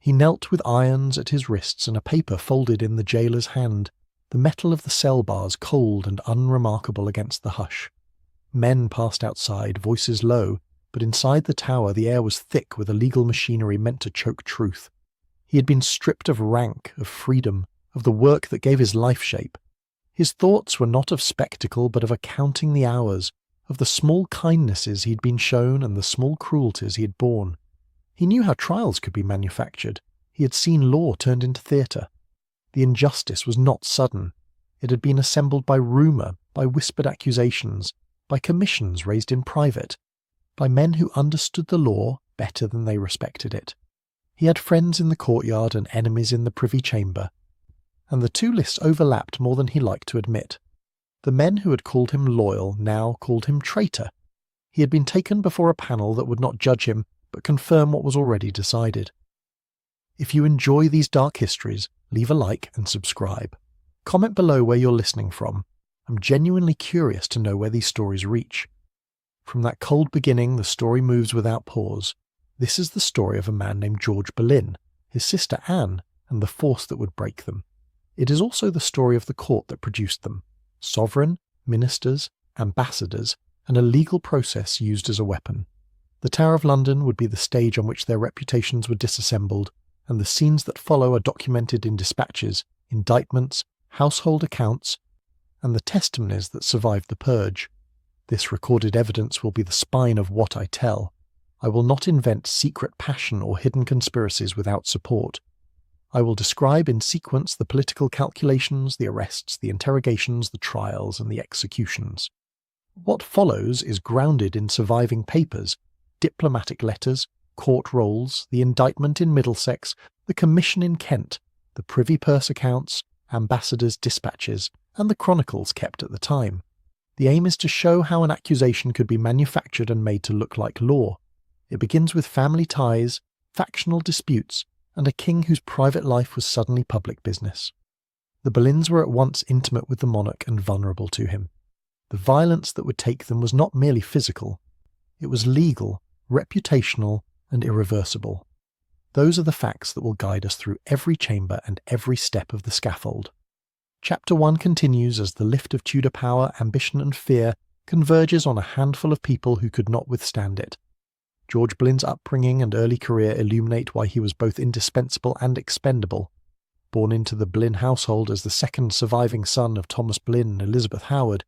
He knelt with irons at his wrists and a paper folded in the jailer's hand, the metal of the cell bars cold and unremarkable against the hush. Men passed outside, voices low, but inside the tower the air was thick with illegal machinery meant to choke truth. He had been stripped of rank, of freedom, of the work that gave his life shape. His thoughts were not of spectacle, but of counting the hours, of the small kindnesses he had been shown and the small cruelties he had borne. He knew how trials could be manufactured. He had seen law turned into theatre. The injustice was not sudden. It had been assembled by rumour, by whispered accusations, by commissions raised in private, by men who understood the law better than they respected it. He had friends in the courtyard and enemies in the privy chamber, and the two lists overlapped more than he liked to admit. The men who had called him loyal now called him traitor. He had been taken before a panel that would not judge him, but confirm what was already decided. If you enjoy these dark histories, leave a like and subscribe. Comment below where you're listening from. I'm genuinely curious to know where these stories reach. From that cold beginning, the story moves without pause. This is the story of a man named George Boleyn, his sister Anne, and the force that would break them. It is also the story of the court that produced them. Sovereign, ministers, ambassadors, and a legal process used as a weapon. The Tower of London would be the stage on which their reputations were disassembled, and the scenes that follow are documented in dispatches, indictments, household accounts, and the testimonies that survived the purge. This recorded evidence will be the spine of what I tell. I will not invent secret passion or hidden conspiracies without support. I will describe in sequence the political calculations, the arrests, the interrogations, the trials, and the executions. What follows is grounded in surviving papers, diplomatic letters, court rolls, the indictment in Middlesex, the commission in Kent, the Privy Purse accounts, ambassadors' dispatches, and the chronicles kept at the time. The aim is to show how an accusation could be manufactured and made to look like law. It begins with family ties, factional disputes, and a king whose private life was suddenly public business. The Boleyns were at once intimate with the monarch and vulnerable to him. The violence that would take them was not merely physical. It was legal, reputational, and irreversible. Those are the facts that will guide us through every chamber and every step of the scaffold. Chapter 1 continues as the lift of Tudor power, ambition and fear converges on a handful of people who could not withstand it. George Boleyn's upbringing and early career illuminate why he was both indispensable and expendable. Born into the Boleyn household as the second surviving son of Thomas Boleyn and Elizabeth Howard,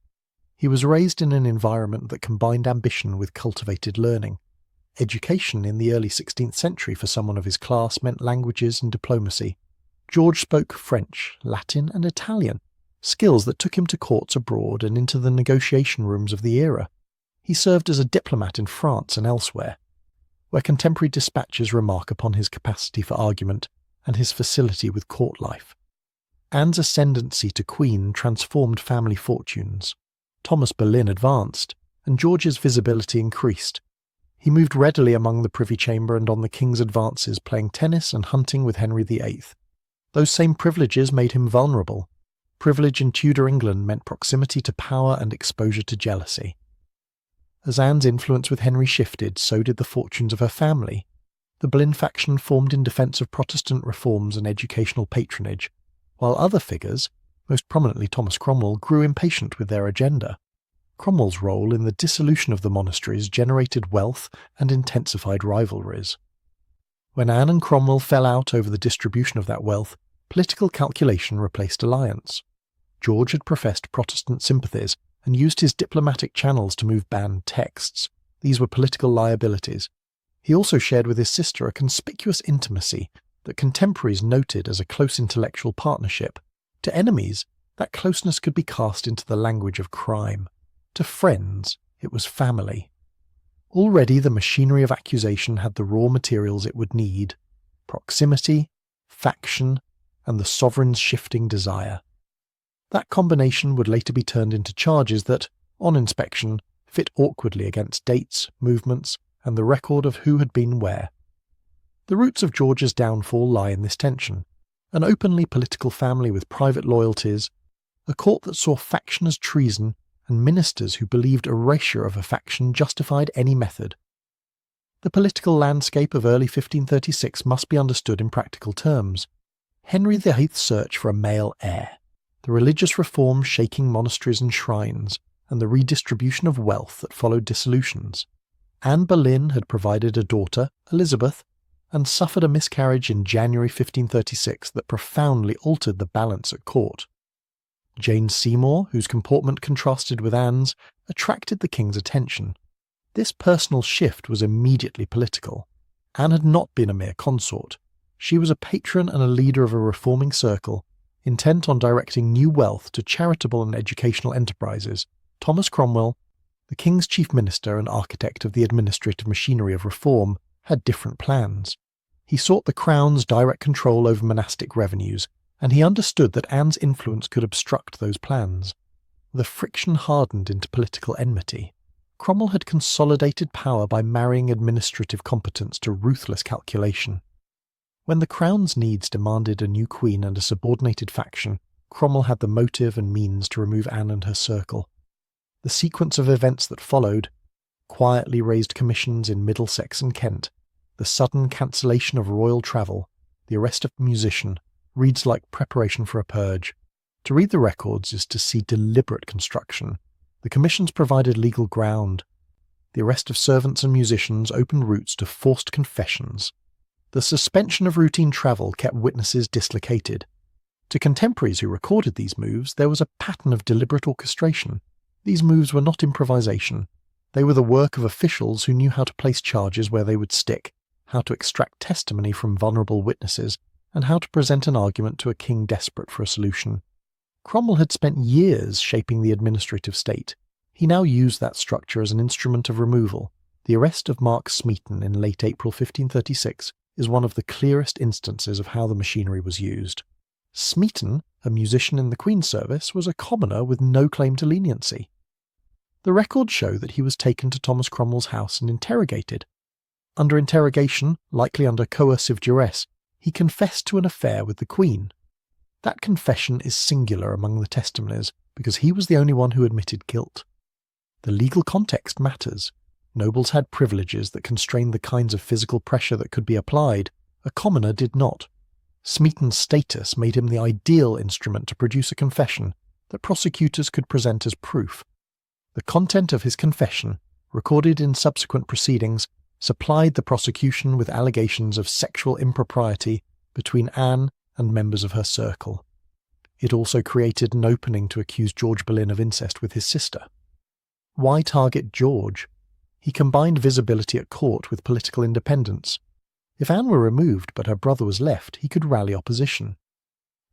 he was raised in an environment that combined ambition with cultivated learning. Education in the early 16th century for someone of his class meant languages and diplomacy. George spoke French, Latin and Italian, skills that took him to courts abroad and into the negotiation rooms of the era. He served as a diplomat in France and elsewhere, where contemporary dispatches remark upon his capacity for argument and his facility with court life. Anne's ascendancy to Queen transformed family fortunes. Thomas Boleyn advanced, and George's visibility increased. He moved readily among the Privy Chamber and on the King's advances, playing tennis and hunting with Henry VIII. Those same privileges made him vulnerable. Privilege in Tudor England meant proximity to power and exposure to jealousy. As Anne's influence with Henry shifted, so did the fortunes of her family. The Boleyn faction formed in defence of Protestant reforms and educational patronage, while other figures, most prominently Thomas Cromwell, grew impatient with their agenda. Cromwell's role in the dissolution of the monasteries generated wealth and intensified rivalries. When Anne and Cromwell fell out over the distribution of that wealth, political calculation replaced alliance. George had professed Protestant sympathies and used his diplomatic channels to move banned texts. These were political liabilities. He also shared with his sister a conspicuous intimacy that contemporaries noted as a close intellectual partnership. To enemies, that closeness could be cast into the language of crime. To friends, it was family. Already the machinery of accusation had the raw materials it would need: proximity, faction, and the sovereign's shifting desire. That combination would later be turned into charges that, on inspection, fit awkwardly against dates, movements, and the record of who had been where. The roots of George's downfall lie in this tension: an openly political family with private loyalties, a court that saw faction as treason, and ministers who believed erasure of a faction justified any method. The political landscape of early 1536 must be understood in practical terms. Henry VIII's search for a male heir, the religious reforms shaking monasteries and shrines, and the redistribution of wealth that followed dissolutions. Anne Boleyn had provided a daughter, Elizabeth, and suffered a miscarriage in January 1536 that profoundly altered the balance at court. Jane Seymour, whose comportment contrasted with Anne's, attracted the king's attention. This personal shift was immediately political. Anne had not been a mere consort. She was a patron and a leader of a reforming circle, intent on directing new wealth to charitable and educational enterprises. Thomas Cromwell, the king's chief minister and architect of the administrative machinery of reform, had different plans. He sought the crown's direct control over monastic revenues, and he understood that Anne's influence could obstruct those plans. The friction hardened into political enmity. Cromwell had consolidated power by marrying administrative competence to ruthless calculation. When the crown's needs demanded a new queen and a subordinated faction, Cromwell had the motive and means to remove Anne and her circle. The sequence of events that followed, quietly raised commissions in Middlesex and Kent, the sudden cancellation of royal travel, the arrest of a musician, reads like preparation for a purge. To read the records is to see deliberate construction. The commissions provided legal ground. The arrest of servants and musicians opened routes to forced confessions. The suspension of routine travel kept witnesses dislocated. To contemporaries who recorded these moves, there was a pattern of deliberate orchestration. These moves were not improvisation. They were the work of officials who knew how to place charges where they would stick, how to extract testimony from vulnerable witnesses, and how to present an argument to a king desperate for a solution. Cromwell had spent years shaping the administrative state. He now used that structure as an instrument of removal. The arrest of Mark Smeaton in late April 1536 is one of the clearest instances of how the machinery was used. Smeaton, a musician in the Queen's service, was a commoner with no claim to leniency. The records show that he was taken to Thomas Cromwell's house and interrogated. Under interrogation, likely under coercive duress, he confessed to an affair with the Queen. That confession is singular among the testimonies because he was the only one who admitted guilt. The legal context matters. Nobles had privileges that constrained the kinds of physical pressure that could be applied. A commoner did not. Smeaton's status made him the ideal instrument to produce a confession that prosecutors could present as proof. The content of his confession, recorded in subsequent proceedings, supplied the prosecution with allegations of sexual impropriety between Anne and members of her circle. It also created an opening to accuse George Boleyn of incest with his sister. Why target George? He combined visibility at court with political independence. If Anne were removed but her brother was left, he could rally opposition.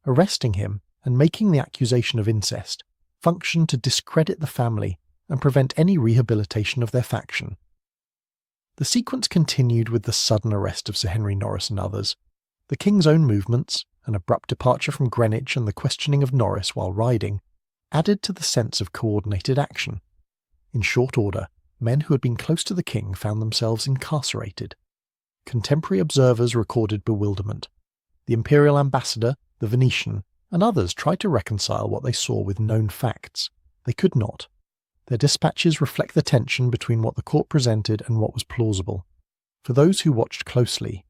Arresting him and making the accusation of incest functioned to discredit the family and prevent any rehabilitation of their faction. The sequence continued with the sudden arrest of Sir Henry Norris and others. The king's own movements, an abrupt departure from Greenwich and the questioning of Norris while riding, added to the sense of coordinated action. In short order, men who had been close to the king found themselves incarcerated. Contemporary observers recorded bewilderment. The imperial ambassador, the Venetian, and others tried to reconcile what they saw with known facts. They could not. Their dispatches reflect the tension between what the court presented and what was plausible. For those who watched closely,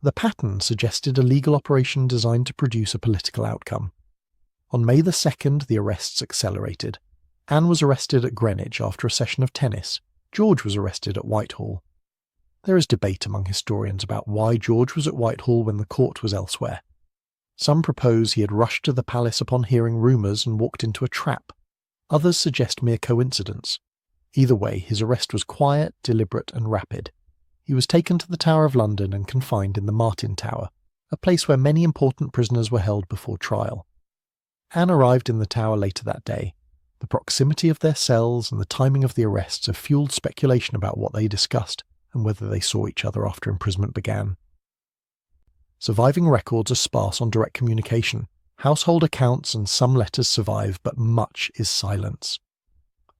the pattern suggested a legal operation designed to produce a political outcome. On May the 2nd, the arrests accelerated. Anne was arrested at Greenwich after a session of tennis. George was arrested at Whitehall. There is debate among historians about why George was at Whitehall when the court was elsewhere. Some propose he had rushed to the palace upon hearing rumours and walked into a trap. Others suggest mere coincidence. Either way, his arrest was quiet, deliberate and rapid. He was taken to the Tower of London and confined in the Martin Tower, a place where many important prisoners were held before trial. Anne arrived in the Tower later that day. The proximity of their cells and the timing of the arrests have fueled speculation about what they discussed and whether they saw each other after imprisonment began. Surviving records are sparse on direct communication. Household accounts and some letters survive, but much is silence.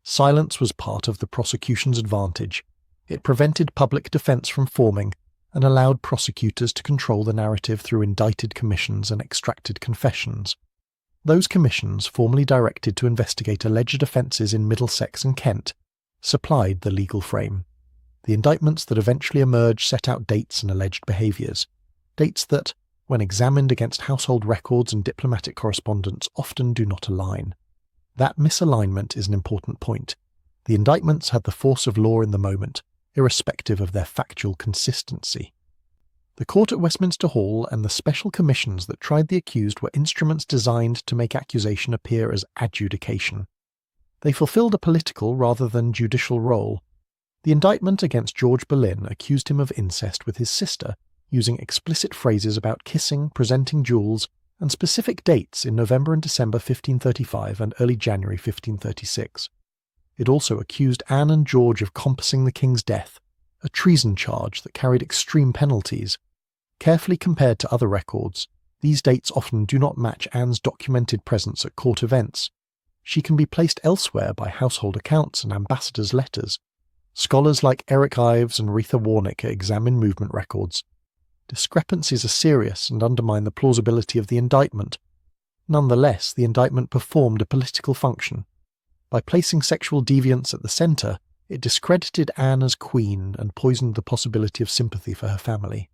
Silence was part of the prosecution's advantage. It prevented public defence from forming and allowed prosecutors to control the narrative through indicted commissions and extracted confessions. Those commissions, formally directed to investigate alleged offences in Middlesex and Kent, supplied the legal frame. The indictments that eventually emerged set out dates and alleged behaviours, dates that, when examined against household records and diplomatic correspondence, often do not align. That misalignment is an important point. The indictments had the force of law in the moment, irrespective of their factual consistency. The court at Westminster Hall and the special commissions that tried the accused were instruments designed to make accusation appear as adjudication. They fulfilled a political rather than judicial role. The indictment against George Boleyn accused him of incest with his sister, using explicit phrases about kissing, presenting jewels, and specific dates in November and December 1535 and early January 1536. It also accused Anne and George of compassing the king's death, a treason charge that carried extreme penalties. Carefully compared to other records, these dates often do not match Anne's documented presence at court events. She can be placed elsewhere by household accounts and ambassadors' letters. Scholars like Eric Ives and Retha Warnick examine movement records. Discrepancies are serious and undermine the plausibility of the indictment. Nonetheless, the indictment performed a political function. By placing sexual deviance at the centre, it discredited Anne as queen and poisoned the possibility of sympathy for her family.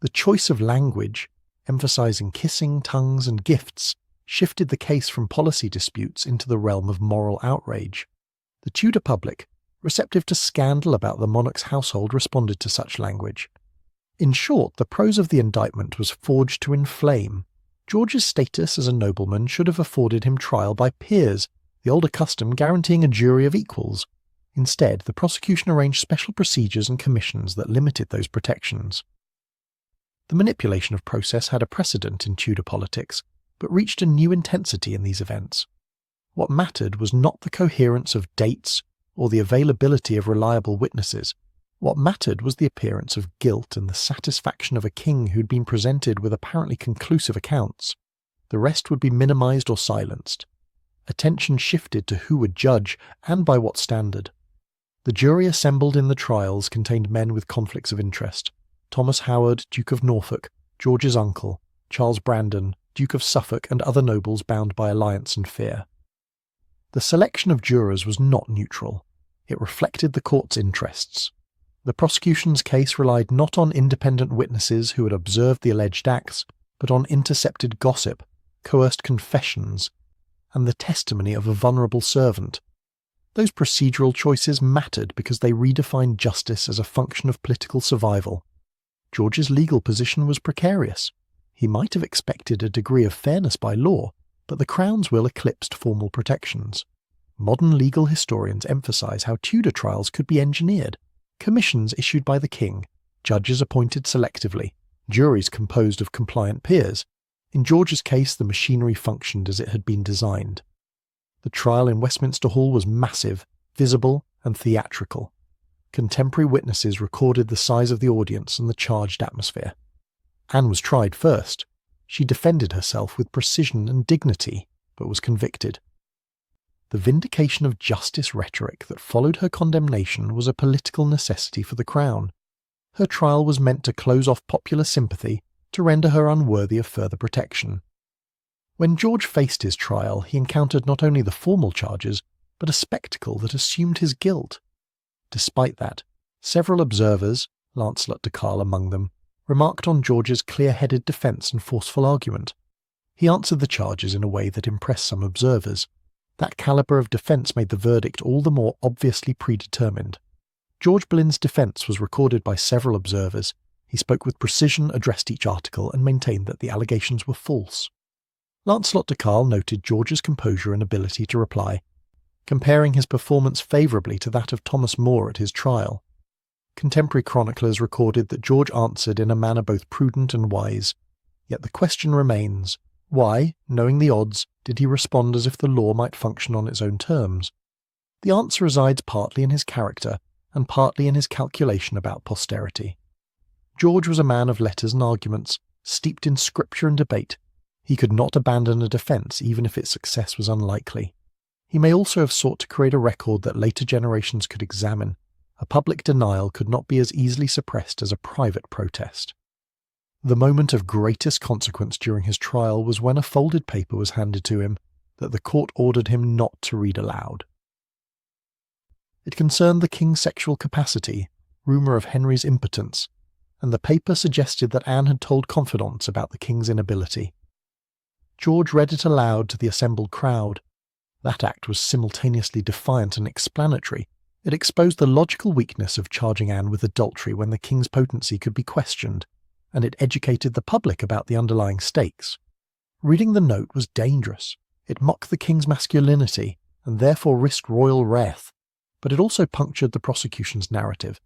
The choice of language, emphasising kissing, tongues and gifts, shifted the case from policy disputes into the realm of moral outrage. The Tudor public, receptive to scandal about the monarch's household, responded to such language. In short, the prose of the indictment was forged to inflame. George's status as a nobleman should have afforded him trial by peers, the older custom guaranteeing a jury of equals. Instead, the prosecution arranged special procedures and commissions that limited those protections. The manipulation of process had a precedent in Tudor politics, but reached a new intensity in these events. What mattered was not the coherence of dates or the availability of reliable witnesses. What mattered was the appearance of guilt and the satisfaction of a king who'd been presented with apparently conclusive accounts. The rest would be minimised or silenced. Attention shifted to who would judge and by what standard. The jury assembled in the trials contained men with conflicts of interest. Thomas Howard, Duke of Norfolk, George's uncle, Charles Brandon, Duke of Suffolk, and other nobles bound by alliance and fear. The selection of jurors was not neutral. It reflected the court's interests. The prosecution's case relied not on independent witnesses who had observed the alleged acts, but on intercepted gossip, coerced confessions, and the testimony of a vulnerable servant. Those procedural choices mattered because they redefined justice as a function of political survival. George's legal position was precarious. He might have expected a degree of fairness by law, but the Crown's will eclipsed formal protections. Modern legal historians emphasise how Tudor trials could be engineered. Commissions issued by the king, judges appointed selectively, juries composed of compliant peers. In George's case, the machinery functioned as it had been designed. The trial in Westminster Hall was massive, visible, and theatrical. Contemporary witnesses recorded the size of the audience and the charged atmosphere. Anne was tried first. She defended herself with precision and dignity, but was convicted. The vindication of justice rhetoric that followed her condemnation was a political necessity for the Crown. Her trial was meant to close off popular sympathy, to render her unworthy of further protection. When George faced his trial, he encountered not only the formal charges, but a spectacle that assumed his guilt. Despite that, several observers, Lancelot de Carl among them, remarked on George's clear-headed defence and forceful argument. He answered the charges in a way that impressed some observers. That calibre of defence made the verdict all the more obviously predetermined. George Boleyn's defence was recorded by several observers. He spoke with precision, addressed each article, and maintained that the allegations were false. Lancelot de Carl noted George's composure and ability to reply, comparing his performance favourably to that of Thomas More at his trial. Contemporary chroniclers recorded that George answered in a manner both prudent and wise. Yet the question remains, why, knowing the odds, did he respond as if the law might function on its own terms? The answer resides partly in his character, and partly in his calculation about posterity. George was a man of letters and arguments, steeped in scripture and debate. He could not abandon a defence even if its success was unlikely. He may also have sought to create a record that later generations could examine. A public denial could not be as easily suppressed as a private protest. The moment of greatest consequence during his trial was when a folded paper was handed to him that the court ordered him not to read aloud. It concerned the king's sexual capacity, rumour of Henry's impotence, and the paper suggested that Anne had told confidants about the king's inability. George read it aloud to the assembled crowd. That act was simultaneously defiant and explanatory. It exposed the logical weakness of charging Anne with adultery when the king's potency could be questioned, and it educated the public about the underlying stakes. Reading the note was dangerous. It mocked the king's masculinity, and therefore risked royal wrath, but it also punctured the prosecution's narrative.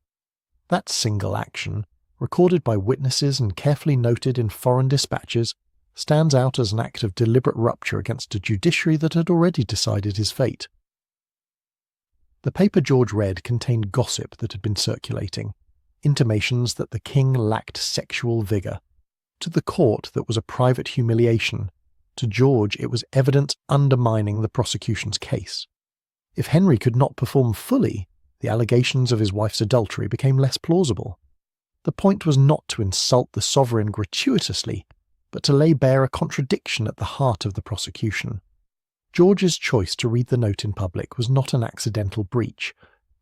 That single action, recorded by witnesses and carefully noted in foreign dispatches, stands out as an act of deliberate rupture against a judiciary that had already decided his fate. The paper George read contained gossip that had been circulating, intimations that the king lacked sexual vigour. To the court, that was a private humiliation. To George, it was evidence undermining the prosecution's case. If Henry could not perform fully, the allegations of his wife's adultery became less plausible. The point was not to insult the sovereign gratuitously, but to lay bare a contradiction at the heart of the prosecution. George's choice to read the note in public was not an accidental breach.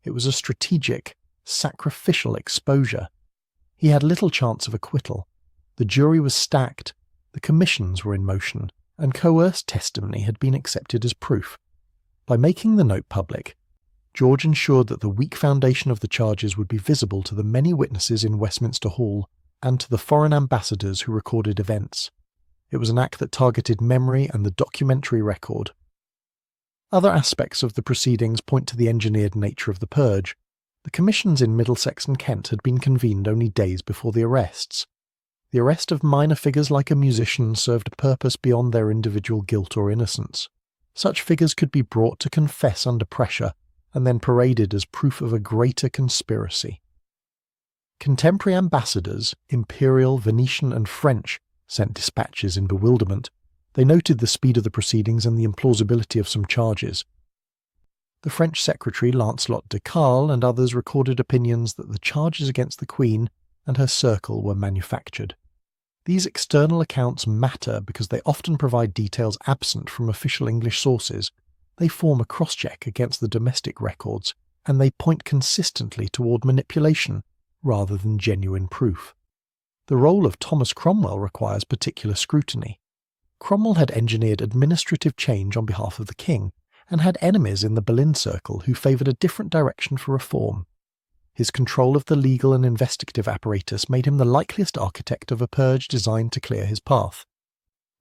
It was a strategic, sacrificial exposure. He had little chance of acquittal. The jury was stacked, the commissions were in motion, and coerced testimony had been accepted as proof. By making the note public, George ensured that the weak foundation of the charges would be visible to the many witnesses in Westminster Hall and to the foreign ambassadors who recorded events. It was an act that targeted memory and the documentary record. Other aspects of the proceedings point to the engineered nature of the purge. The commissions in Middlesex and Kent had been convened only days before the arrests. The arrest of minor figures like a musician served a purpose beyond their individual guilt or innocence. Such figures could be brought to confess under pressure and then paraded as proof of a greater conspiracy. Contemporary ambassadors, Imperial, Venetian and French, sent dispatches in bewilderment. They noted the speed of the proceedings and the implausibility of some charges. The French secretary Lancelot de Carle and others recorded opinions that the charges against the Queen and her circle were manufactured. These external accounts matter because they often provide details absent from official English sources. They form a cross-check against the domestic records, and they point consistently toward manipulation rather than genuine proof. The role of Thomas Cromwell requires particular scrutiny. Cromwell had engineered administrative change on behalf of the king, and had enemies in the Boleyn circle who favoured a different direction for reform. His control of the legal and investigative apparatus made him the likeliest architect of a purge designed to clear his path.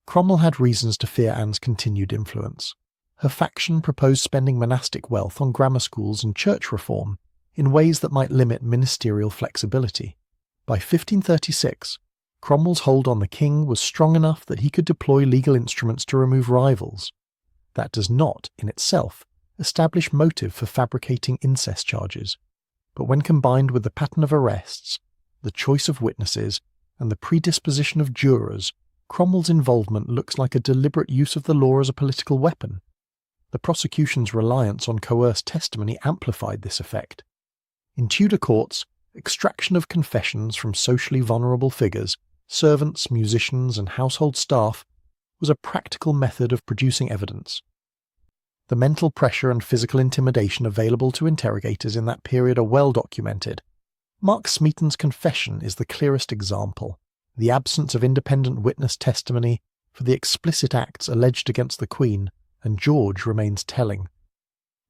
Cromwell had reasons to fear Anne's continued influence. Her faction proposed spending monastic wealth on grammar schools and church reform in ways that might limit ministerial flexibility. By 1536, Cromwell's hold on the king was strong enough that he could deploy legal instruments to remove rivals. That does not, in itself, establish motive for fabricating incest charges, but when combined with the pattern of arrests, the choice of witnesses, and the predisposition of jurors, Cromwell's involvement looks like a deliberate use of the law as a political weapon. The prosecution's reliance on coerced testimony amplified this effect. In Tudor courts, extraction of confessions from socially vulnerable figures, servants, musicians, and household staff, was a practical method of producing evidence. The mental pressure and physical intimidation available to interrogators in that period are well documented. Mark Smeaton's confession is the clearest example. The absence of independent witness testimony for the explicit acts alleged against the Queen and George remains telling.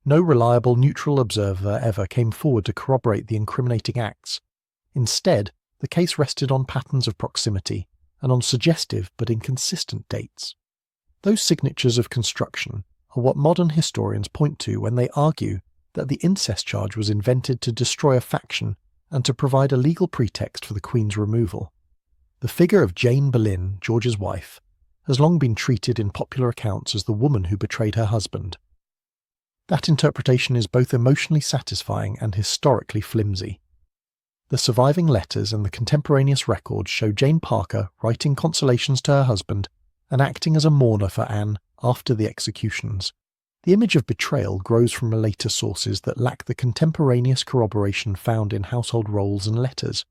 No reliable neutral observer ever came forward to corroborate the incriminating acts. Instead, the case rested on patterns of proximity and on suggestive but inconsistent dates. Those signatures of construction are what modern historians point to when they argue that the incest charge was invented to destroy a faction and to provide a legal pretext for the Queen's removal. The figure of Jane Boleyn, George's wife, has long been treated in popular accounts as the woman who betrayed her husband. That interpretation is both emotionally satisfying and historically flimsy. The surviving letters and the contemporaneous records show Jane Parker writing consolations to her husband and acting as a mourner for Anne after the executions. The image of betrayal grows from later sources that lack the contemporaneous corroboration found in household rolls and letters.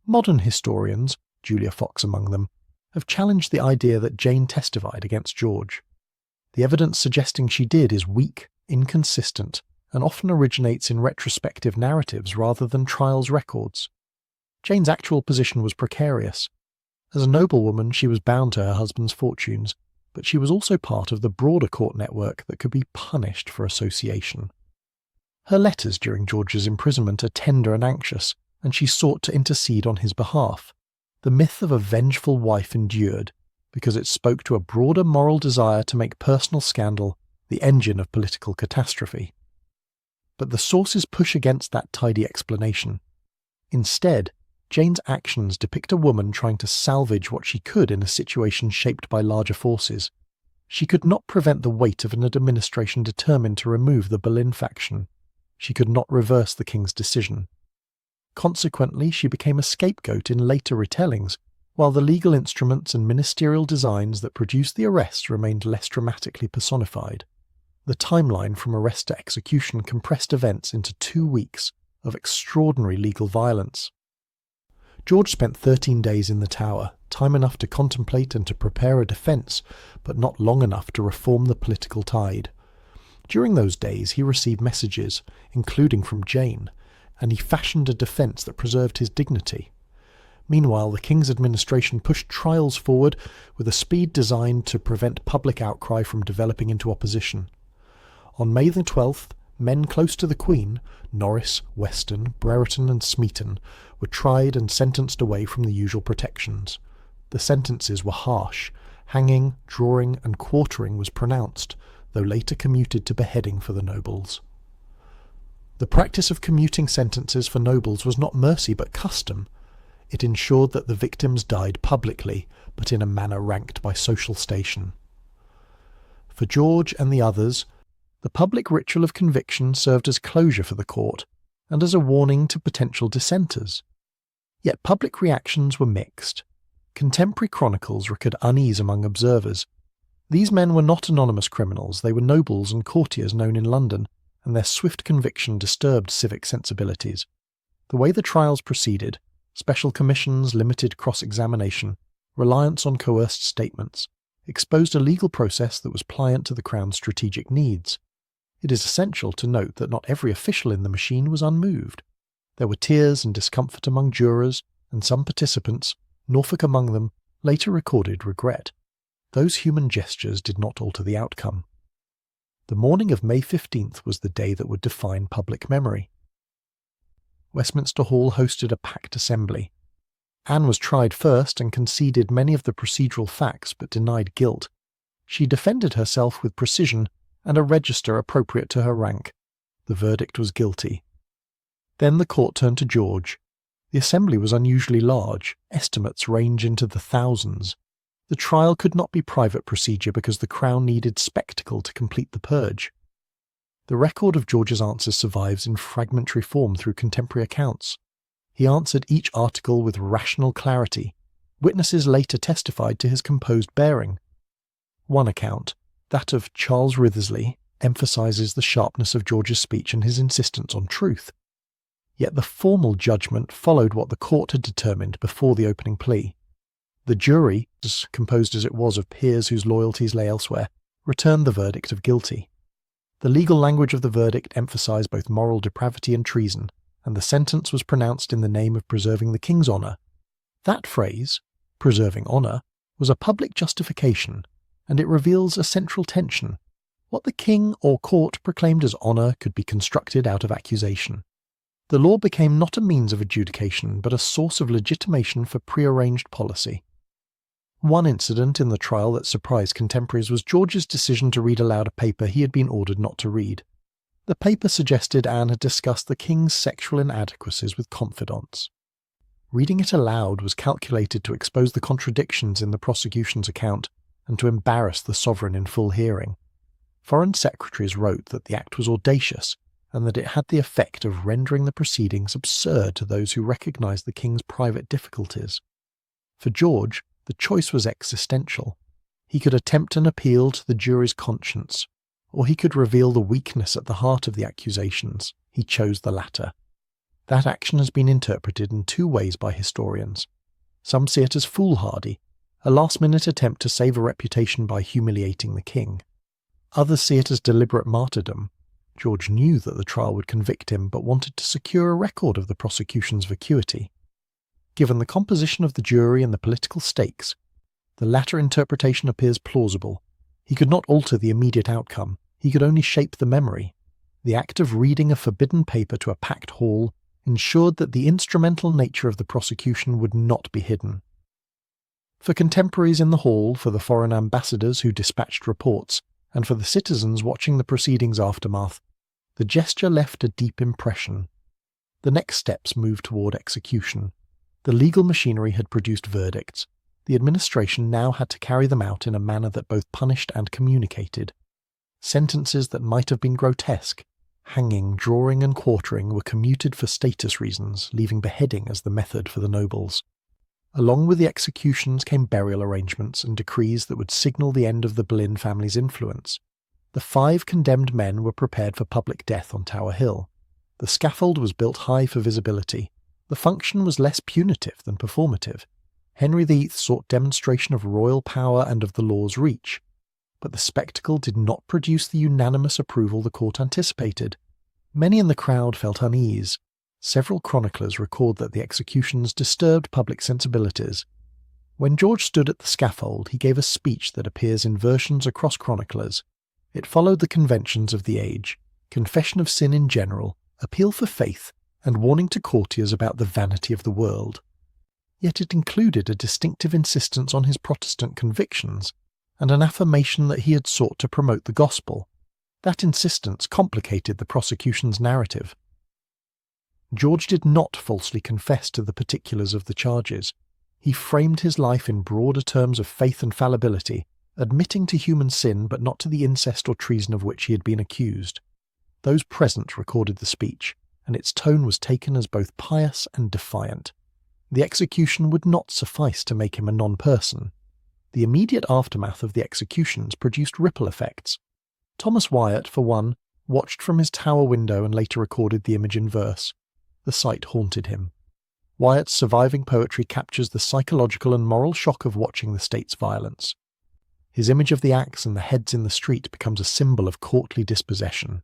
Modern historians, Julia Fox among them, have challenged the idea that Jane testified against George. The evidence suggesting she did is weak, inconsistent, and often originates in retrospective narratives rather than trials records. Jane's actual position was precarious. As a noblewoman, she was bound to her husband's fortunes, but she was also part of the broader court network that could be punished for association. Her letters during George's imprisonment are tender and anxious, and she sought to intercede on his behalf. The myth of a vengeful wife endured, because it spoke to a broader moral desire to make personal scandal the engine of political catastrophe. But the sources push against that tidy explanation. Instead, Jane's actions depict a woman trying to salvage what she could in a situation shaped by larger forces. She could not prevent the weight of an administration determined to remove the Boleyn faction. She could not reverse the king's decision. Consequently, she became a scapegoat in later retellings, while the legal instruments and ministerial designs that produced the arrests remained less dramatically personified. The timeline from arrest to execution compressed events into 2 weeks of extraordinary legal violence. George spent 13 days in the Tower, time enough to contemplate and to prepare a defence, but not long enough to reform the political tide. During those days he received messages, including from Jane, and he fashioned a defence that preserved his dignity. Meanwhile, the king's administration pushed trials forward with a speed designed to prevent public outcry from developing into opposition. On May the 12th, men close to the Queen, Norris, Weston, Brereton and Smeaton, were tried and sentenced away from the usual protections. The sentences were harsh. Hanging, drawing and quartering was pronounced, though later commuted to beheading for the nobles. The practice of commuting sentences for nobles was not mercy but custom. It ensured that the victims died publicly, but in a manner ranked by social station. For George and the others, the public ritual of conviction served as closure for the court, and as a warning to potential dissenters. Yet public reactions were mixed. Contemporary chronicles record unease among observers. These men were not anonymous criminals, they were nobles and courtiers known in London, and their swift conviction disturbed civic sensibilities. The way the trials proceeded, special commissions, limited cross-examination, reliance on coerced statements, exposed a legal process that was pliant to the Crown's strategic needs. It is essential to note that not every official in the machine was unmoved. There were tears and discomfort among jurors, and some participants, Norfolk among them, later recorded regret. Those human gestures did not alter the outcome. The morning of May 15th was the day that would define public memory. Westminster Hall hosted a packed assembly. Anne was tried first and conceded many of the procedural facts but denied guilt. She defended herself with precision and a register appropriate to her rank. The verdict was guilty. Then the court turned to George. The assembly was unusually large. Estimates range into the thousands. The trial could not be private procedure because the Crown needed spectacle to complete the purge. The record of George's answers survives in fragmentary form through contemporary accounts. He answered each article with rational clarity. Witnesses later testified to his composed bearing. One account, that of Charles Wriothesley, emphasises the sharpness of George's speech and his insistence on truth. Yet the formal judgment followed what the court had determined before the opening plea. The jury, as composed as it was of peers whose loyalties lay elsewhere, returned the verdict of guilty. The legal language of the verdict emphasised both moral depravity and treason, and the sentence was pronounced in the name of preserving the king's honour. That phrase, preserving honour, was a public justification, and it reveals a central tension. What the king or court proclaimed as honour could be constructed out of accusation. The law became not a means of adjudication, but a source of legitimation for prearranged policy. One incident in the trial that surprised contemporaries was George's decision to read aloud a paper he had been ordered not to read. The paper suggested Anne had discussed the king's sexual inadequacies with confidants. Reading it aloud was calculated to expose the contradictions in the prosecution's account and to embarrass the sovereign in full hearing. Foreign secretaries wrote that the act was audacious and that it had the effect of rendering the proceedings absurd to those who recognised the king's private difficulties. For George, the choice was existential. He could attempt an appeal to the jury's conscience, or he could reveal the weakness at the heart of the accusations. He chose the latter. That action has been interpreted in two ways by historians. Some see it as foolhardy, a last-minute attempt to save a reputation by humiliating the king. Others see it as deliberate martyrdom. George knew that the trial would convict him, but wanted to secure a record of the prosecution's vacuity. Given the composition of the jury and the political stakes, the latter interpretation appears plausible. He could not alter the immediate outcome, he could only shape the memory. The act of reading a forbidden paper to a packed hall ensured that the instrumental nature of the prosecution would not be hidden. For contemporaries in the hall, for the foreign ambassadors who dispatched reports, and for the citizens watching the proceedings' aftermath, the gesture left a deep impression. The next steps moved toward execution. The legal machinery had produced verdicts. The administration now had to carry them out in a manner that both punished and communicated. Sentences that might have been grotesque, hanging, drawing and quartering, were commuted for status reasons, leaving beheading as the method for the nobles. Along with the executions came burial arrangements and decrees that would signal the end of the Boleyn family's influence. The 5 condemned men were prepared for public death on Tower Hill. The scaffold was built high for visibility. The function was less punitive than performative. Henry VIII sought demonstration of royal power and of the law's reach. But the spectacle did not produce the unanimous approval the court anticipated. Many in the crowd felt unease. Several chroniclers record that the executions disturbed public sensibilities. When George stood at the scaffold, he gave a speech that appears in versions across chroniclers. It followed the conventions of the age, confession of sin in general, appeal for faith, and warning to courtiers about the vanity of the world. Yet it included a distinctive insistence on his Protestant convictions, and an affirmation that he had sought to promote the gospel. That insistence complicated the prosecution's narrative. George did not falsely confess to the particulars of the charges. He framed his life in broader terms of faith and fallibility, admitting to human sin but not to the incest or treason of which he had been accused. Those present recorded the speech, and its tone was taken as both pious and defiant. The execution would not suffice to make him a non-person. The immediate aftermath of the executions produced ripple effects. Thomas Wyatt, for one, watched from his tower window and later recorded the image in verse. The sight haunted him. Wyatt's surviving poetry captures the psychological and moral shock of watching the state's violence. His image of the axe and the heads in the street becomes a symbol of courtly dispossession.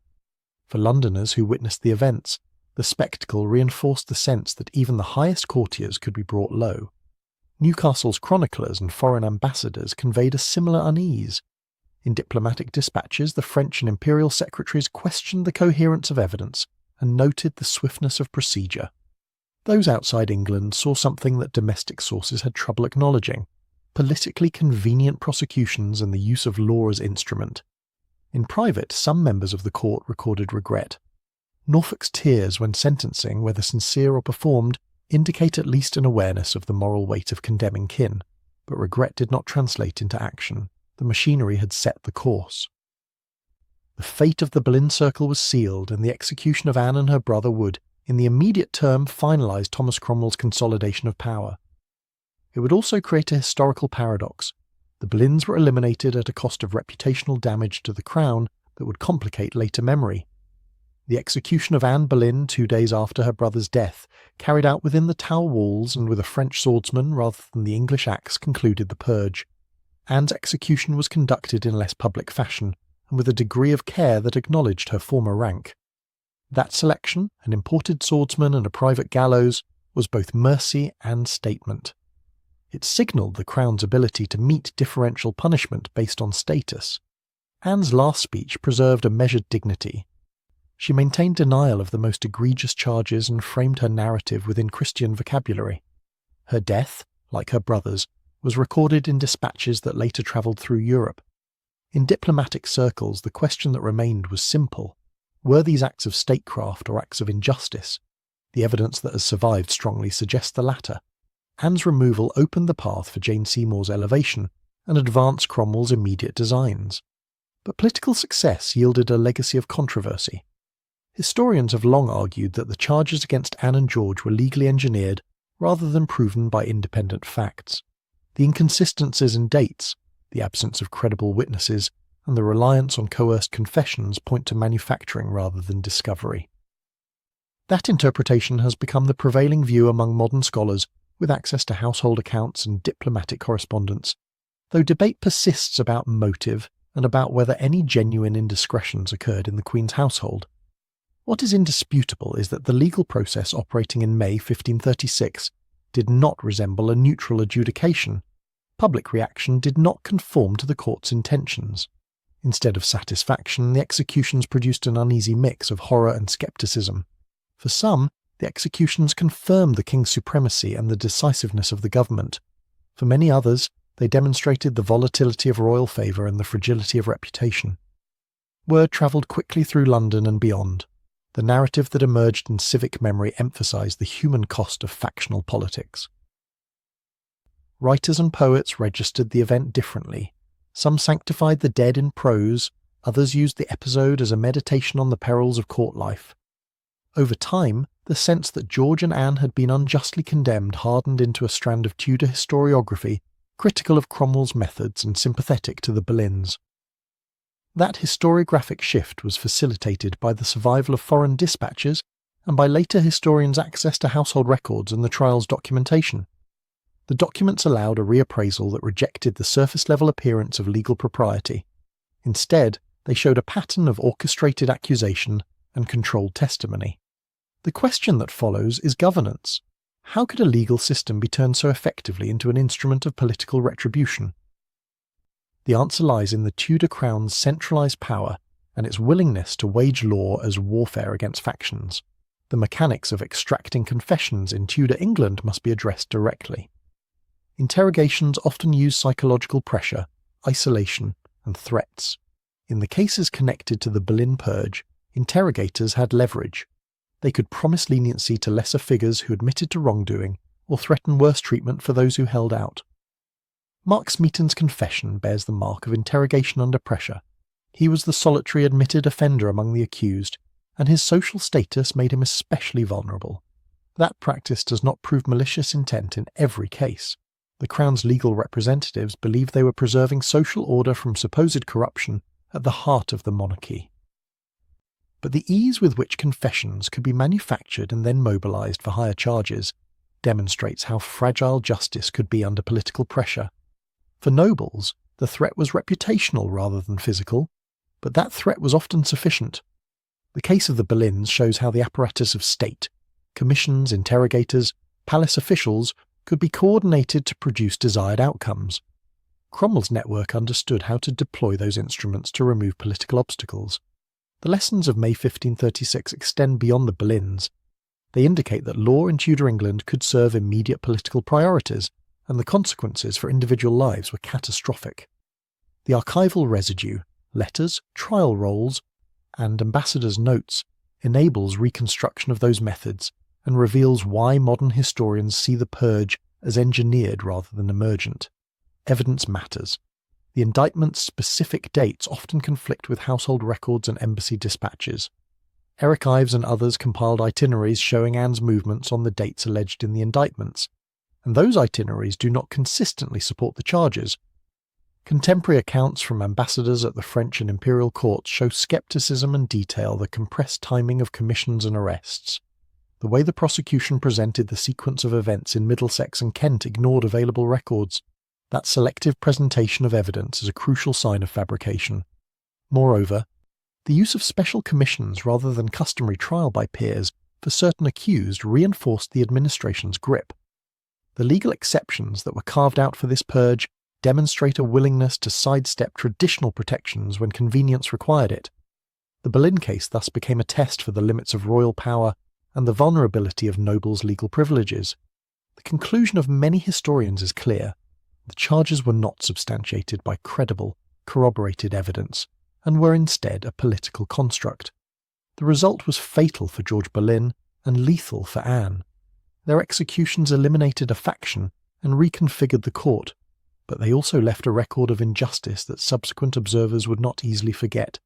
For Londoners who witnessed the events, the spectacle reinforced the sense that even the highest courtiers could be brought low. Newcastle's chroniclers and foreign ambassadors conveyed a similar unease. In diplomatic dispatches, the French and imperial secretaries questioned the coherence of evidence and noted the swiftness of procedure. Those outside England saw something that domestic sources had trouble acknowledging: politically convenient prosecutions and the use of law as instrument. In private, some members of the court recorded regret. Norfolk's tears when sentencing, whether sincere or performed, indicate at least an awareness of the moral weight of condemning kin, but regret did not translate into action. The machinery had set the course. The fate of the Boleyn circle was sealed, and the execution of Anne and her brother would, in the immediate term, finalise Thomas Cromwell's consolidation of power. It would also create a historical paradox. The Boleyns were eliminated at a cost of reputational damage to the crown that would complicate later memory. The execution of Anne Boleyn 2 days after her brother's death, carried out within the Tower walls and with a French swordsman rather than the English axe, concluded the purge. Anne's execution was conducted in less public fashion, and with a degree of care that acknowledged her former rank. That selection, an imported swordsman and a private gallows, was both mercy and statement. It signalled the Crown's ability to meet differential punishment based on status. Anne's last speech preserved a measured dignity. She maintained denial of the most egregious charges and framed her narrative within Christian vocabulary. Her death, like her brother's, was recorded in dispatches that later travelled through Europe. In diplomatic circles, the question that remained was simple. Were these acts of statecraft or acts of injustice? The evidence that has survived strongly suggests the latter. Anne's removal opened the path for Jane Seymour's elevation and advanced Cromwell's immediate designs. But political success yielded a legacy of controversy. Historians have long argued that the charges against Anne and George were legally engineered rather than proven by independent facts. The inconsistencies in dates, the absence of credible witnesses, and the reliance on coerced confessions point to manufacturing rather than discovery. That interpretation has become the prevailing view among modern scholars with access to household accounts and diplomatic correspondence, though debate persists about motive and about whether any genuine indiscretions occurred in the Queen's household. What is indisputable is that the legal process operating in May 1536 did not resemble a neutral adjudication. Public reaction did not conform to the court's intentions. Instead of satisfaction, the executions produced an uneasy mix of horror and scepticism. For some, the executions confirmed the king's supremacy and the decisiveness of the government. For many others, they demonstrated the volatility of royal favour and the fragility of reputation. Word travelled quickly through London and beyond. The narrative that emerged in civic memory emphasised the human cost of factional politics. Writers and poets registered the event differently. Some sanctified the dead in prose, others used the episode as a meditation on the perils of court life. Over time, the sense that George and Anne had been unjustly condemned hardened into a strand of Tudor historiography, critical of Cromwell's methods and sympathetic to the Boleyns. That historiographic shift was facilitated by the survival of foreign dispatches and by later historians' access to household records and the trial's documentation. The documents allowed a reappraisal that rejected the surface-level appearance of legal propriety. Instead, they showed a pattern of orchestrated accusation and controlled testimony. The question that follows is governance. How could a legal system be turned so effectively into an instrument of political retribution? The answer lies in the Tudor crown's centralised power and its willingness to wage law as warfare against factions. The mechanics of extracting confessions in Tudor England must be addressed directly. Interrogations often use psychological pressure, isolation, and threats. In the cases connected to the Boleyn purge, interrogators had leverage. They could promise leniency to lesser figures who admitted to wrongdoing, or threaten worse treatment for those who held out. Mark Smeaton's confession bears the mark of interrogation under pressure. He was the solitary admitted offender among the accused, and his social status made him especially vulnerable. That practice does not prove malicious intent in every case. The Crown's legal representatives believed they were preserving social order from supposed corruption at the heart of the monarchy. But the ease with which confessions could be manufactured and then mobilised for higher charges demonstrates how fragile justice could be under political pressure. For nobles, the threat was reputational rather than physical, but that threat was often sufficient. The case of the Boleyns shows how the apparatus of state, commissions, interrogators, palace officials, could be coordinated to produce desired outcomes. Cromwell's network understood how to deploy those instruments to remove political obstacles. The lessons of May 1536 extend beyond the Boleyns. They indicate that law in Tudor England could serve immediate political priorities, and the consequences for individual lives were catastrophic. The archival residue, letters, trial rolls, and ambassadors' notes enables reconstruction of those methods and reveals why modern historians see the purge as engineered rather than emergent. Evidence matters. The indictment's specific dates often conflict with household records and embassy dispatches. Eric Ives and others compiled itineraries showing Anne's movements on the dates alleged in the indictments, and those itineraries do not consistently support the charges. Contemporary accounts from ambassadors at the French and imperial courts show scepticism and detail the compressed timing of commissions and arrests. The way the prosecution presented the sequence of events in Middlesex and Kent ignored available records. That selective presentation of evidence is a crucial sign of fabrication. Moreover, the use of special commissions rather than customary trial by peers for certain accused reinforced the administration's grip. The legal exceptions that were carved out for this purge demonstrate a willingness to sidestep traditional protections when convenience required it. The Boleyn case thus became a test for the limits of royal power and the vulnerability of nobles' legal privileges. The conclusion of many historians is clear. The charges were not substantiated by credible, corroborated evidence, and were instead a political construct. The result was fatal for George Boleyn and lethal for Anne. Their executions eliminated a faction and reconfigured the court, but they also left a record of injustice that subsequent observers would not easily forget.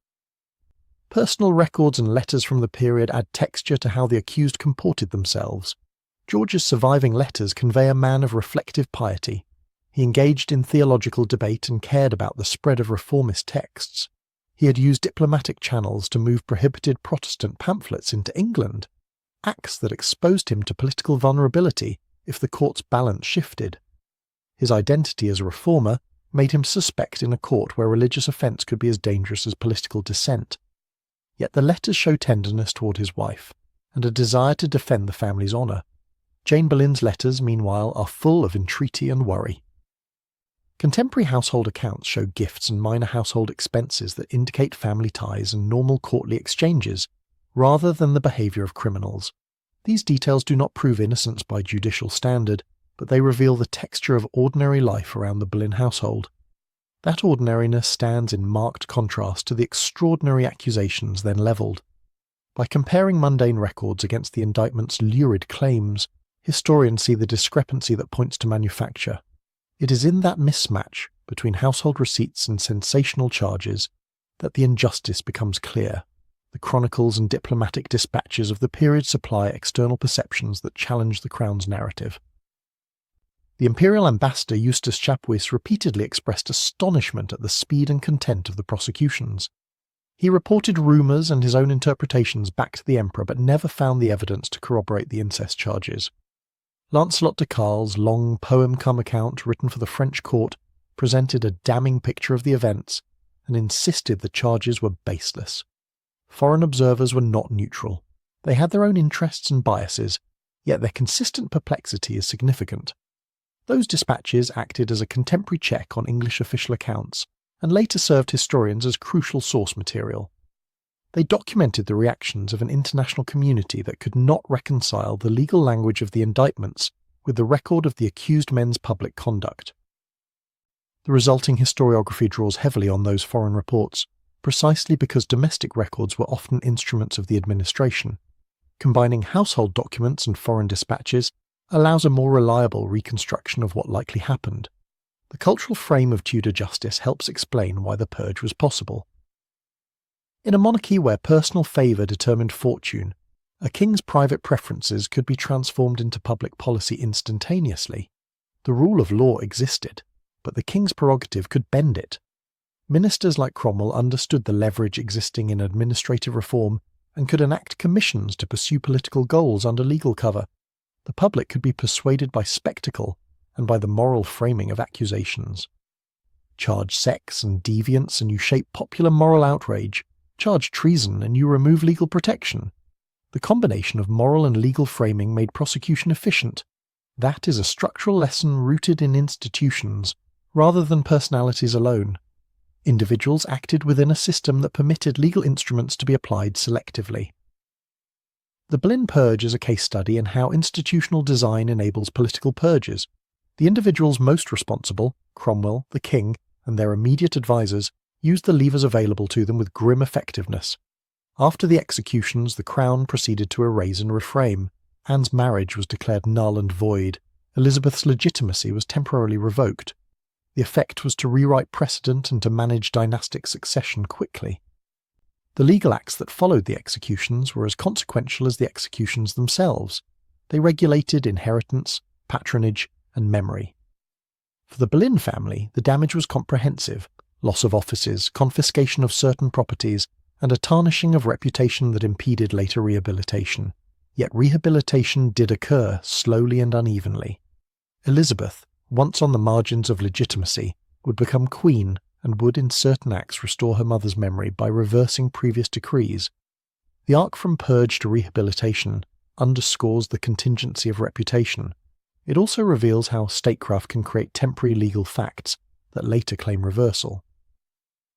Personal records and letters from the period add texture to how the accused comported themselves. George's surviving letters convey a man of reflective piety. He engaged in theological debate and cared about the spread of reformist texts. He had used diplomatic channels to move prohibited Protestant pamphlets into England, acts that exposed him to political vulnerability if the court's balance shifted. His identity as a reformer made him suspect in a court where religious offence could be as dangerous as political dissent. Yet the letters show tenderness toward his wife, and a desire to defend the family's honour. Jane Boleyn's letters, meanwhile, are full of entreaty and worry. Contemporary household accounts show gifts and minor household expenses that indicate family ties and normal courtly exchanges, rather than the behaviour of criminals. These details do not prove innocence by judicial standard, but they reveal the texture of ordinary life around the Boleyn household. That ordinariness stands in marked contrast to the extraordinary accusations then levelled. By comparing mundane records against the indictment's lurid claims, historians see the discrepancy that points to manufacture. It is in that mismatch between household receipts and sensational charges that the injustice becomes clear. The chronicles and diplomatic dispatches of the period supply external perceptions that challenge the Crown's narrative. The imperial ambassador Eustace Chapuis repeatedly expressed astonishment at the speed and content of the prosecutions. He reported rumours and his own interpretations back to the emperor, but never found the evidence to corroborate the incest charges. Lancelot de Carle's long poem-cum account written for the French court presented a damning picture of the events and insisted the charges were baseless. Foreign observers were not neutral. They had their own interests and biases, yet their consistent perplexity is significant. Those dispatches acted as a contemporary check on English official accounts, and later served historians as crucial source material. They documented the reactions of an international community that could not reconcile the legal language of the indictments with the record of the accused men's public conduct. The resulting historiography draws heavily on those foreign reports, precisely because domestic records were often instruments of the administration. Combining household documents and foreign dispatches allows a more reliable reconstruction of what likely happened. The cultural frame of Tudor justice helps explain why the purge was possible. In a monarchy where personal favour determined fortune, a king's private preferences could be transformed into public policy instantaneously. The rule of law existed, but the king's prerogative could bend it. Ministers like Cromwell understood the leverage existing in administrative reform and could enact commissions to pursue political goals under legal cover. The public could be persuaded by spectacle and by the moral framing of accusations. Charge sex and deviance and you shape popular moral outrage. Charge treason and you remove legal protection. The combination of moral and legal framing made prosecution efficient. That is a structural lesson rooted in institutions, rather than personalities alone. Individuals acted within a system that permitted legal instruments to be applied selectively. The Boleyn Purge is a case study in how institutional design enables political purges. The individuals most responsible, Cromwell, the king, and their immediate advisers, used the levers available to them with grim effectiveness. After the executions, the Crown proceeded to erase and reframe. Anne's marriage was declared null and void. Elizabeth's legitimacy was temporarily revoked. The effect was to rewrite precedent and to manage dynastic succession quickly. The legal acts that followed the executions were as consequential as the executions themselves. They regulated inheritance, patronage, and memory. For the Boleyn family, the damage was comprehensive: loss of offices, confiscation of certain properties, and a tarnishing of reputation that impeded later rehabilitation. Yet rehabilitation did occur, slowly and unevenly. Elizabeth, once on the margins of legitimacy, would become queen and would in certain acts restore her mother's memory by reversing previous decrees. The arc from purge to rehabilitation underscores the contingency of reputation. It also reveals how statecraft can create temporary legal facts that later claim reversal.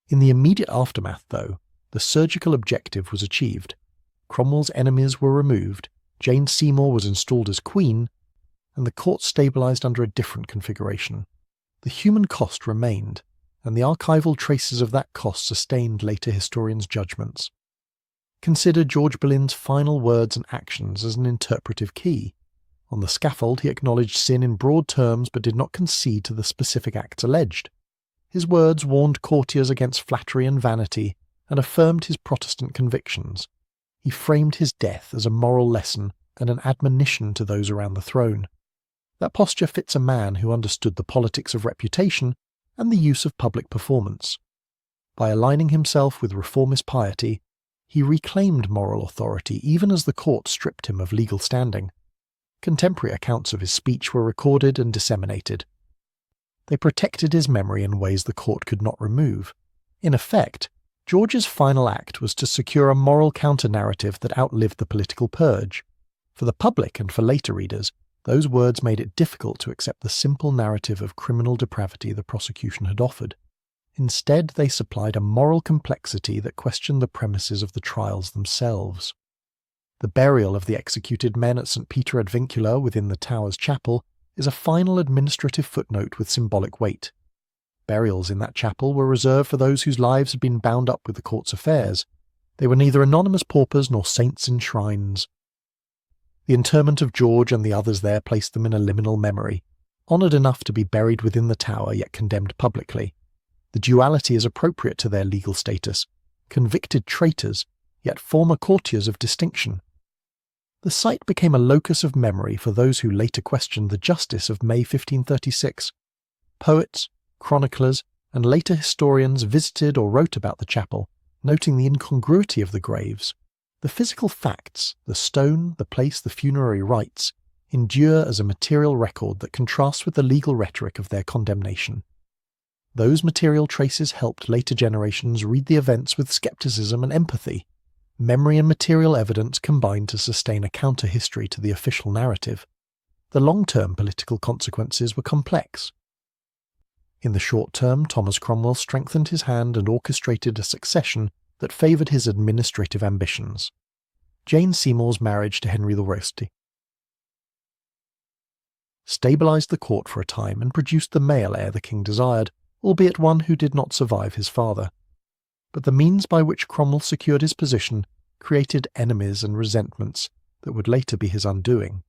In the immediate aftermath, though, the surgical objective was achieved. Cromwell's enemies were removed, Jane Seymour was installed as queen, and the court stabilised under a different configuration. The human cost remained, and the archival traces of that cost sustained later historians' judgments. Consider George Boleyn's final words and actions as an interpretive key. On the scaffold he acknowledged sin in broad terms but did not concede to the specific acts alleged. His words warned courtiers against flattery and vanity and affirmed his Protestant convictions. He framed his death as a moral lesson and an admonition to those around the throne. That posture fits a man who understood the politics of reputation and the use of public performance. By aligning himself with reformist piety, he reclaimed moral authority even as the court stripped him of legal standing. Contemporary accounts of his speech were recorded and disseminated. They protected his memory in ways the court could not remove. In effect, George's final act was to secure a moral counter-narrative that outlived the political purge. For the public and for later readers, those words made it difficult to accept the simple narrative of criminal depravity the prosecution had offered. Instead, they supplied a moral complexity that questioned the premises of the trials themselves. The burial of the executed men at St. Peter ad Vincula within the Tower's chapel is a final administrative footnote with symbolic weight. Burials in that chapel were reserved for those whose lives had been bound up with the court's affairs. They were neither anonymous paupers nor saints in shrines. The interment of George and the others there placed them in a liminal memory, honoured enough to be buried within the Tower yet condemned publicly. The duality is appropriate to their legal status, convicted traitors, yet former courtiers of distinction. The site became a locus of memory for those who later questioned the justice of May 1536. Poets, chroniclers, and later historians visited or wrote about the chapel, noting the incongruity of the graves. The physical facts, the stone, the place, the funerary rites, endure as a material record that contrasts with the legal rhetoric of their condemnation. Those material traces helped later generations read the events with skepticism and empathy. Memory and material evidence combined to sustain a counter-history to the official narrative. The long-term political consequences were complex. In the short term, Thomas Cromwell strengthened his hand and orchestrated a succession that favoured his administrative ambitions. Jane Seymour's marriage to Henry the Roasty stabilised the court for a time and produced the male heir the king desired, albeit one who did not survive his father. But the means by which Cromwell secured his position created enemies and resentments that would later be his undoing.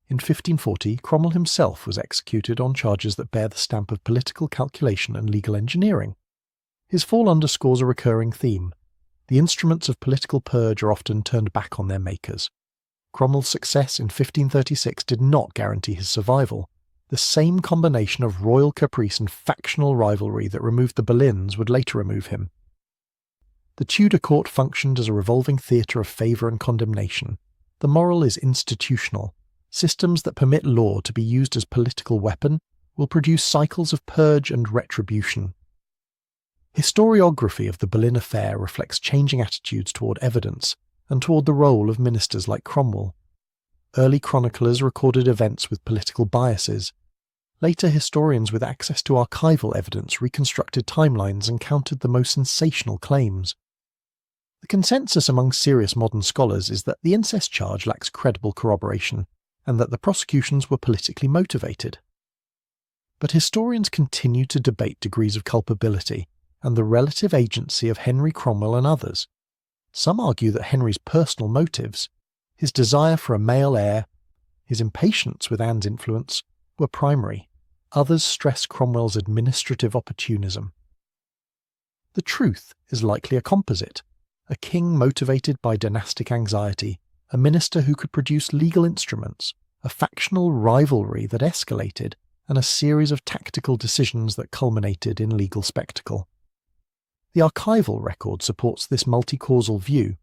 In 1540, Cromwell himself was executed on charges that bear the stamp of political calculation and legal engineering. His fall underscores a recurring theme. The instruments of political purge are often turned back on their makers. Cromwell's success in 1536 did not guarantee his survival. The same combination of royal caprice and factional rivalry that removed the Boleyns would later remove him. The Tudor court functioned as a revolving theatre of favour and condemnation. The moral is institutional. Systems that permit law to be used as political weapon will produce cycles of purge and retribution. Historiography of the Boleyn affair reflects changing attitudes toward evidence and toward the role of ministers like Cromwell. Early chroniclers recorded events with political biases. Later historians with access to archival evidence reconstructed timelines and countered the most sensational claims. The consensus among serious modern scholars is that the incest charge lacks credible corroboration, and that the prosecutions were politically motivated. But historians continue to debate degrees of culpability and the relative agency of Henry Cromwell and others. Some argue that Henry's personal motives, his desire for a male heir, his impatience with Anne's influence, were primary. Others stress Cromwell's administrative opportunism. The truth is likely a composite, a king motivated by dynastic anxiety, a minister who could produce legal instruments, a factional rivalry that escalated, and a series of tactical decisions that culminated in legal spectacle. The archival record supports this multi-causal view.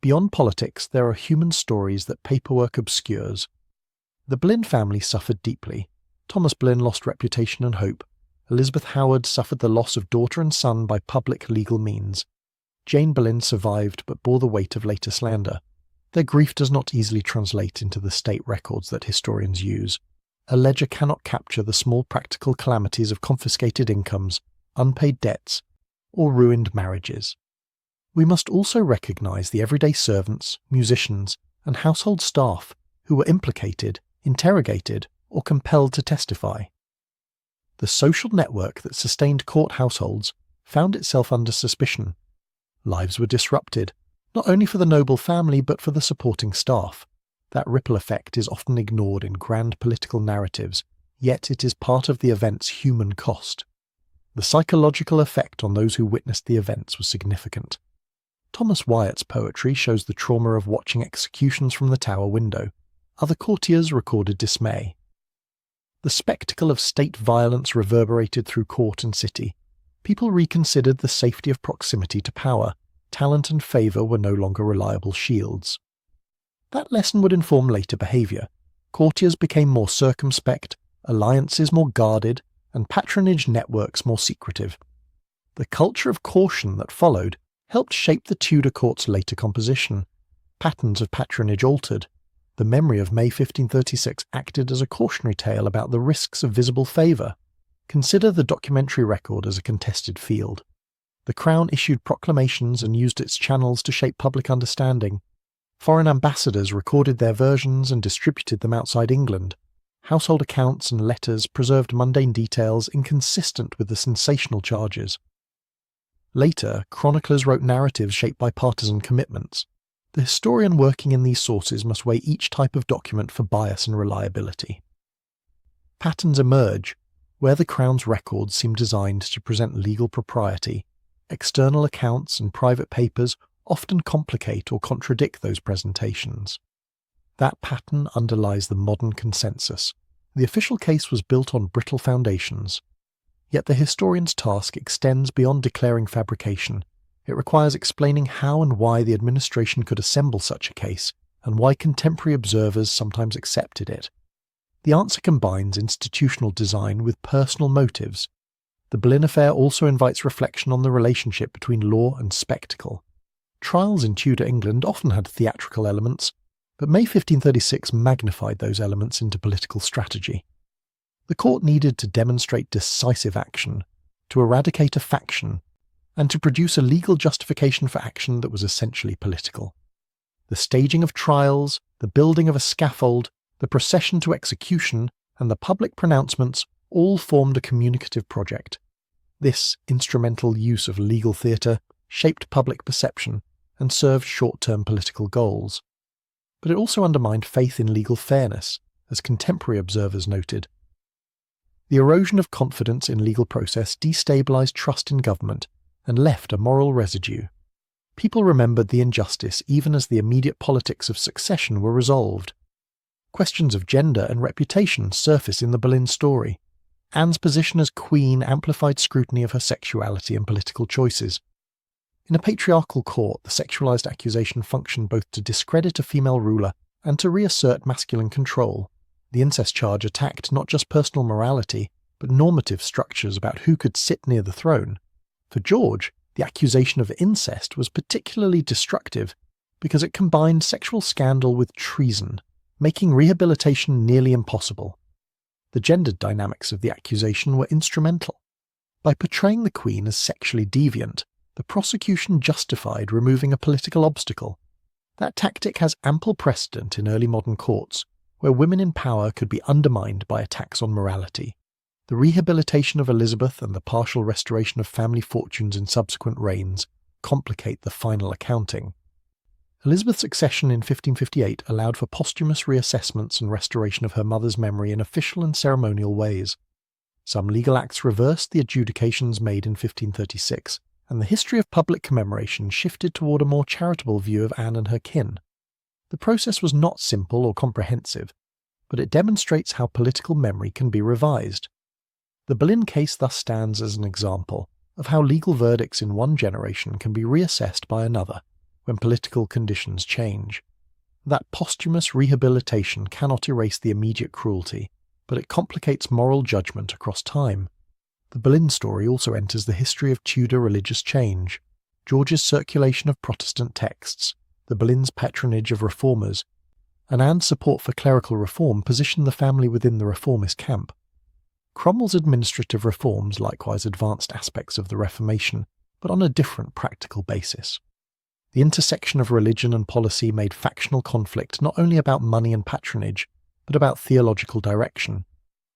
Beyond politics, there are human stories that paperwork obscures. The Boleyn family suffered deeply. Thomas Boleyn lost reputation and hope. Elizabeth Howard suffered the loss of daughter and son by public legal means. Jane Boleyn survived but bore the weight of later slander. Their grief does not easily translate into the state records that historians use. A ledger cannot capture the small practical calamities of confiscated incomes, unpaid debts, or ruined marriages. We must also recognise the everyday servants, musicians, and household staff who were implicated, interrogated, or compelled to testify. The social network that sustained court households found itself under suspicion. Lives were disrupted, not only for the noble family but for the supporting staff. That ripple effect is often ignored in grand political narratives, yet it is part of the event's human cost. The psychological effect on those who witnessed the events was significant. Thomas Wyatt's poetry shows the trauma of watching executions from the Tower window. Other courtiers recorded dismay. The spectacle of state violence reverberated through court and city. People reconsidered the safety of proximity to power. Talent and favour were no longer reliable shields. That lesson would inform later behaviour. Courtiers became more circumspect, alliances more guarded, and patronage networks more secretive. The culture of caution that followed helped shape the Tudor court's later composition. Patterns of patronage altered. The memory of May 1536 acted as a cautionary tale about the risks of visible favour. Consider the documentary record as a contested field. The Crown issued proclamations and used its channels to shape public understanding. Foreign ambassadors recorded their versions and distributed them outside England. Household accounts and letters preserved mundane details inconsistent with the sensational charges. Later, chroniclers wrote narratives shaped by partisan commitments. The historian working in these sources must weigh each type of document for bias and reliability. Patterns emerge. Where the Crown's records seem designed to present legal propriety, external accounts and private papers often complicate or contradict those presentations. That pattern underlies the modern consensus. The official case was built on brittle foundations. Yet the historian's task extends beyond declaring fabrication. It requires explaining how and why the administration could assemble such a case, and why contemporary observers sometimes accepted it. The answer combines institutional design with personal motives. The Boleyn affair also invites reflection on the relationship between law and spectacle. Trials in Tudor England often had theatrical elements, but May 1536 magnified those elements into political strategy. The court needed to demonstrate decisive action, to eradicate a faction, and to produce a legal justification for action that was essentially political. The staging of trials, the building of a scaffold, the procession to execution, and the public pronouncements all formed a communicative project. This instrumental use of legal theatre shaped public perception and served short-term political goals. But it also undermined faith in legal fairness, as contemporary observers noted. The erosion of confidence in legal process destabilised trust in government and left a moral residue. People remembered the injustice even as the immediate politics of succession were resolved. Questions of gender and reputation surface in the Boleyn story. Anne's position as queen amplified scrutiny of her sexuality and political choices. In a patriarchal court, the sexualized accusation functioned both to discredit a female ruler and to reassert masculine control. The incest charge attacked not just personal morality, but normative structures about who could sit near the throne. For George, the accusation of incest was particularly destructive because it combined sexual scandal with treason, making rehabilitation nearly impossible. The gendered dynamics of the accusation were instrumental. By portraying the Queen as sexually deviant, the prosecution justified removing a political obstacle. That tactic has ample precedent in early modern courts, where women in power could be undermined by attacks on morality. The rehabilitation of Elizabeth and the partial restoration of family fortunes in subsequent reigns complicate the final accounting. Elizabeth's accession in 1558 allowed for posthumous reassessments and restoration of her mother's memory in official and ceremonial ways. Some legal acts reversed the adjudications made in 1536, and the history of public commemoration shifted toward a more charitable view of Anne and her kin. The process was not simple or comprehensive, but it demonstrates how political memory can be revised. The Boleyn case thus stands as an example of how legal verdicts in one generation can be reassessed by another when political conditions change. That posthumous rehabilitation cannot erase the immediate cruelty, but it complicates moral judgment across time. The Boleyn story also enters the history of Tudor religious change. George's circulation of Protestant texts, the Boleyn's patronage of reformers, and Anne's support for clerical reform positioned the family within the reformist camp. Cromwell's administrative reforms likewise advanced aspects of the Reformation, but on a different practical basis. The intersection of religion and policy made factional conflict not only about money and patronage, but about theological direction.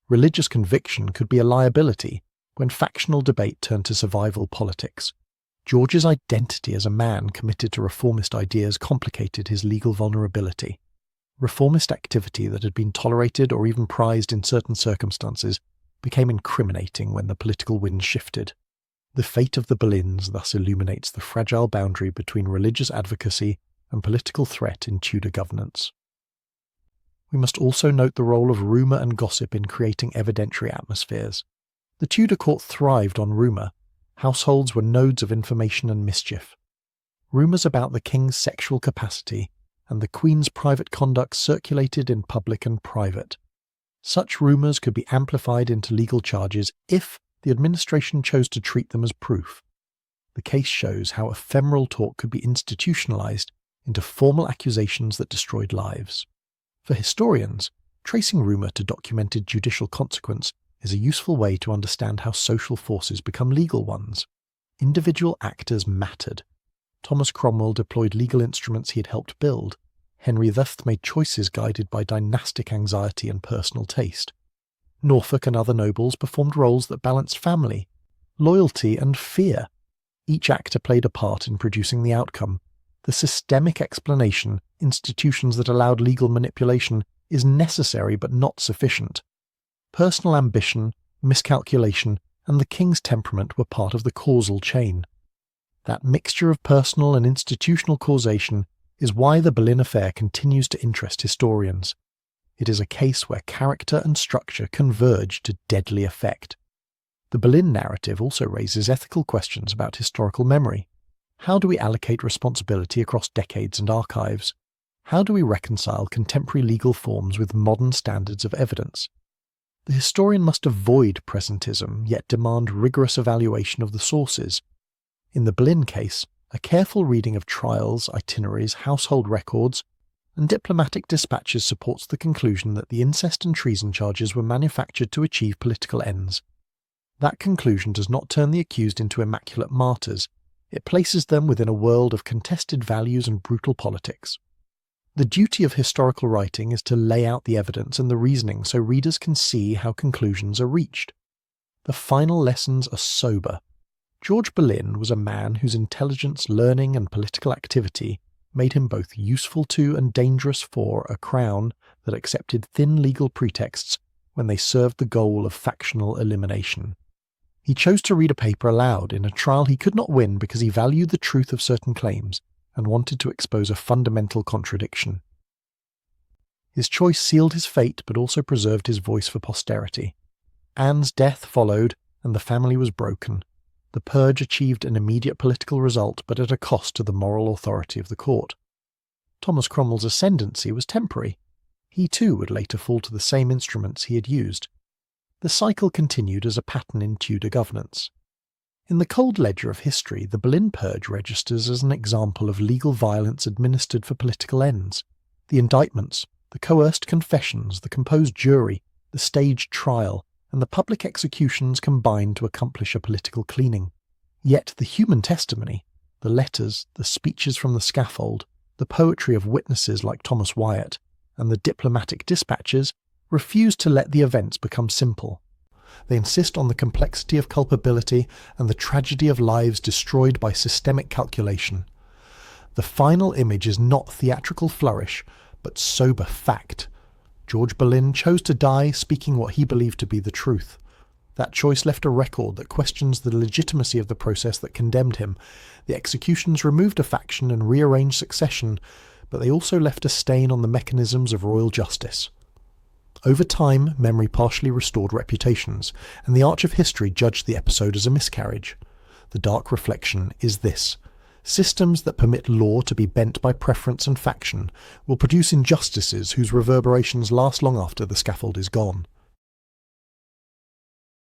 Religious conviction could be a liability when factional debate turned to survival politics. George's identity as a man committed to reformist ideas complicated his legal vulnerability. Reformist activity that had been tolerated or even prized in certain circumstances became incriminating when the political winds shifted. The fate of the Boleyns thus illuminates the fragile boundary between religious advocacy and political threat in Tudor governance. We must also note the role of rumour and gossip in creating evidentiary atmospheres. The Tudor court thrived on rumour. Households were nodes of information and mischief. Rumours about the king's sexual capacity and the Queen's private conduct circulated in public and private. Such rumours could be amplified into legal charges if the administration chose to treat them as proof. The case shows how ephemeral talk could be institutionalised into formal accusations that destroyed lives. For historians, tracing rumour to documented judicial consequence is a useful way to understand how social forces become legal ones. Individual actors mattered. Thomas Cromwell deployed legal instruments he had helped build. Henry V made choices guided by dynastic anxiety and personal taste. Norfolk and other nobles performed roles that balanced family, loyalty and fear. Each actor played a part in producing the outcome. The systemic explanation, institutions that allowed legal manipulation, is necessary but not sufficient. Personal ambition, miscalculation, and the king's temperament were part of the causal chain. That mixture of personal and institutional causation is why the Boleyn affair continues to interest historians. It is a case where character and structure converge to deadly effect. The Boleyn narrative also raises ethical questions about historical memory. How do we allocate responsibility across decades and archives? How do we reconcile contemporary legal forms with modern standards of evidence? The historian must avoid presentism, yet demand rigorous evaluation of the sources. In the Boleyn case, a careful reading of trials, itineraries, household records, and diplomatic dispatches supports the conclusion that the incest and treason charges were manufactured to achieve political ends. That conclusion does not turn the accused into immaculate martyrs. It places them within a world of contested values and brutal politics. The duty of historical writing is to lay out the evidence and the reasoning so readers can see how conclusions are reached. The final lessons are sober. George Boleyn was a man whose intelligence, learning, and political activity made him both useful to and dangerous for a crown that accepted thin legal pretexts when they served the goal of factional elimination. He chose to read a paper aloud in a trial he could not win because he valued the truth of certain claims and wanted to expose a fundamental contradiction. His choice sealed his fate but also preserved his voice for posterity. Anne's death followed, and the family was broken. The purge achieved an immediate political result, but at a cost to the moral authority of the court. Thomas Cromwell's ascendancy was temporary. He too would later fall to the same instruments he had used. The cycle continued as a pattern in Tudor governance. In the cold ledger of history, the Boleyn purge registers as an example of legal violence administered for political ends. The indictments, the coerced confessions, the composed jury, the staged trial, and the public executions combined to accomplish a political cleaning. Yet the human testimony, the letters, the speeches from the scaffold, the poetry of witnesses like Thomas Wyatt, and the diplomatic dispatches refuse to let the events become simple. They insist on the complexity of culpability and the tragedy of lives destroyed by systemic calculation. The final image is not theatrical flourish, but sober fact. George Boleyn chose to die speaking what he believed to be the truth. That choice left a record that questions the legitimacy of the process that condemned him. The executions removed a faction and rearranged succession, but they also left a stain on the mechanisms of royal justice. Over time, memory partially restored reputations, and the arch of history judged the episode as a miscarriage. The dark reflection is this: systems that permit law to be bent by preference and faction will produce injustices whose reverberations last long after the scaffold is gone.